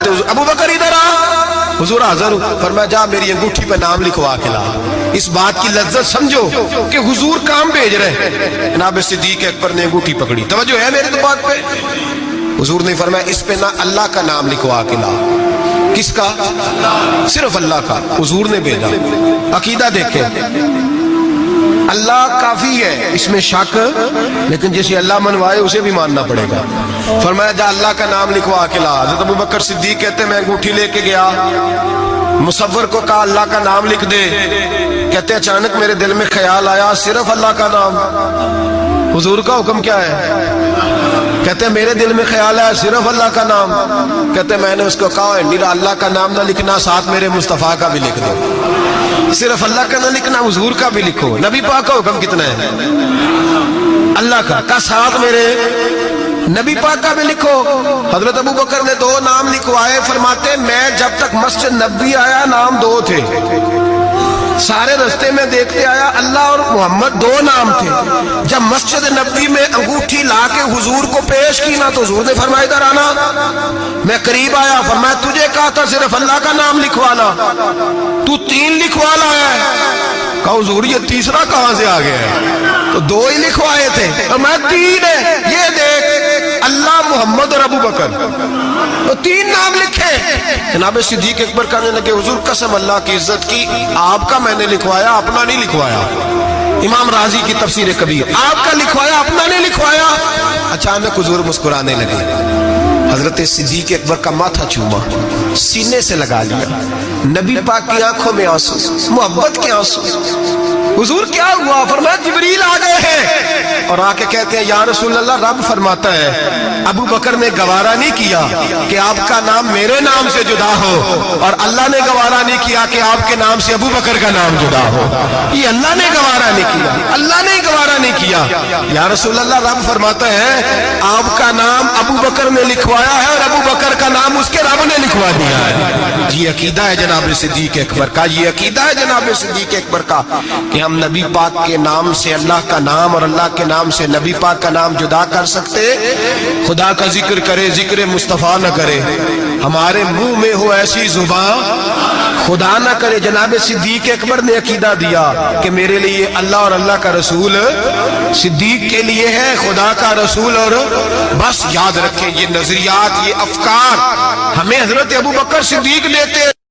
تو ابو بکر ادھر آ، حضور حاضر ہوں. فرمایا جا میری انگوٹھی پہ نام لکھوا کے لا. اس بات کی لذت سمجھو کہ حضور کام بھیج رہے ہیں. جناب صدیق اکبر نے انگوٹھی پکڑی. توجہ ہے میرے تو بات پہ. حضور نے فرمایا اس پہ نہ اللہ کا نام لکھوا کے لا. کس کا؟ صرف اللہ کا. حضور نے بھیجا. عقیدہ دیکھیں، اللہ کافی ہے، اس میں شک، لیکن جسے اللہ منوائے اسے بھی ماننا پڑے گا. فرمایا جا اللہ کا نام لکھوا کے لا. حضرت ابو بکر صدیق کہتے ہیں میں انگوٹھی لے کے گیا، مصور کو کہا اللہ کا نام لکھ دے. کہتے اچانک میرے دل میں خیال آیا صرف اللہ کا نام. حضور کا حکم کیا ہے؟ کہتے میرے دل میں خیال آیا صرف اللہ کا نام. کہتے میں نے اس کو کہا میرا اللہ کا نام نہ لکھنا، ساتھ میرے مصطفیٰ کا بھی لکھ دو. صرف اللہ کا نہ لکھنا، حضور کا بھی لکھو. نبی پاک کا حکم کتنا ہے؟ اللہ کا ساتھ میرے نبی پاک کا بھی لکھو. حضرت ابو بکر نے 2 نام لکھوائے. فرماتے میں جب تک مسجد نبوی آیا نام 2 تھے، سارے رستے میں دیکھتے آیا اللہ اور محمد 2 نام تھے. جب مسجد نبوی میں انگوٹھی لا کے حضور کو پیش کی نا تو حضور نے فرمایا ادھر آنا. میں قریب آیا. فرمایا تجھے کہا تھا صرف اللہ کا نام لکھوانا، تو 3 لکھوا لایا ہے. کہا حضور یہ تیسرا کہاں سے آ گیا ہے؟ تو 2 ہی لکھوائے تھے. میں 3 ہے. یہ دیکھ اللہ، محمد اور ابو بکر، تو 3 نام لکھے. جناب صدیق اکبر کہنے لگے حضور قسم اللہ کی عزت کی، آپ کا میں نے لکھوایا، اپنا نہیں لکھوایا. امام راضی کی تفسیر کبیر، آپ کا لکھوایا، اپنا نہیں لکھوایا. اچانک حضور مسکرانے لگے. حضرت صدیق اکبر کا ماتھا چوما، سینے سے لگا لیا. نبی پاک کی آنکھوں میں آنسو، محبت کے آنسو. حضور کیا ہوا؟ فرمایا جبریل آ گئے ہیں اور آ کے کہتے ہیں یا رسول اللہ رب فرماتا ہے ابو بکر نے گوارا نہیں کیا کہ آپ کا نام میرے نام سے جدا ہو، اور اللہ نے گوارا نہیں کیا کہ آپ کے نام سے ابو بکر کا نام جدا ہو. یہ اللہ نے گوارا نہیں کیا، اللہ نے گوارا نہیں کیا. یا رسول اللہ رب فرماتا ہے آپ کا نام ابو بکر نے لکھوایا ہے اور ابو بکر کا نام اس کے رب نے لکھوا دیا ہے. یہ عقیدہ ہے جناب صدیق اکبر کا. یہ عقیدہ ہے جناب صدیق اکبر کا کہ ہم نبی پاک کے نام سے اللہ کا نام اور اللہ کے نام سے نبی پاک کا نام جدا کر سکتے. خدا کا ذکر کرے، ذکر مصطفیٰ نہ کرے. ہمارے منہ میں ہو ایسی زبان، خدا نہ کرے. جناب صدیق اکبر نے عقیدہ دیا کہ میرے لیے اللہ اور اللہ کا رسول، صدیق کے لیے ہے خدا کا رسول. اور بس یاد رکھیں یہ نظریات، یہ افکار ہمیں حضرت ابو بکر صدیق دیتے